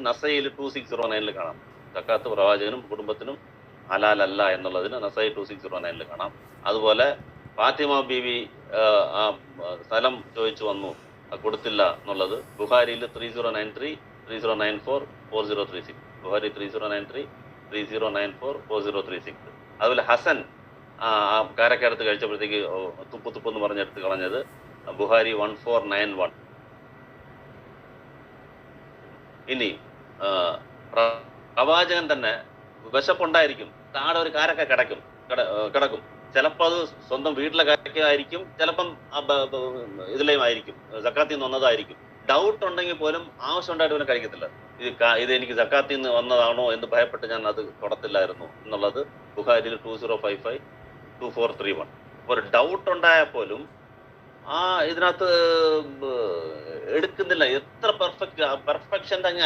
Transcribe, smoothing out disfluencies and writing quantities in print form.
നസയിൽ 2609 കാണാം. സക്കാത്ത് പ്രവാചകനും കുടുംബത്തിനും ഹലാലല്ല എന്നുള്ളതിന് നസൈ 2609 കാണാം. അതുപോലെ ഫാത്തിമ ബീവി സ്ഥലം ചോദിച്ചു വന്നു, കൊടുത്തില്ല എന്നുള്ളത് ബുഖാരിയിൽ 3093, 3094, 4036. ബുഖാരി 3093, 3094, 4036. അതുപോലെ ഹസൻ കാരക്കടുത്ത് കഴിച്ചപ്പോഴത്തേക്ക് തുപ്പ് എന്ന് പറഞ്ഞെടുത്ത് കളഞ്ഞത് ബുഖാരി 1491. ഇനി പ്രവാചകൻ തന്നെ വിശപ്പുണ്ടായിരിക്കും, താഴെ ഒരു കാരക്ക കിടക്കും. ചിലപ്പോൾ അത് സ്വന്തം വീട്ടിലെ കാരക്കയായിരിക്കും, ചിലപ്പം ഇതിലെയും ആയിരിക്കും, സക്കാത്തിൽ നിന്ന് വന്നതായിരിക്കും. ഡൗട്ട് ഉണ്ടെങ്കിൽ പോലും ആവശ്യമുണ്ടായിട്ട് അവന് കഴിക്കത്തില്ല. ഇത് എനിക്ക് സക്കാത്തിൽ നിന്ന് വന്നതാണോ എന്ന് ഭയപ്പെട്ട് ഞാൻ അത് തൊടത്തില്ലായിരുന്നു എന്നുള്ളത് ബുഖാരിയിൽ 2055, 2431. ഒരു ഡൗട്ട് ഉണ്ടായാൽ പോലും ഇതിനകത്ത് എടുക്കുന്നില്ല. എത്ര പെർഫെക്ഷൻ്റെ അങ്ങ്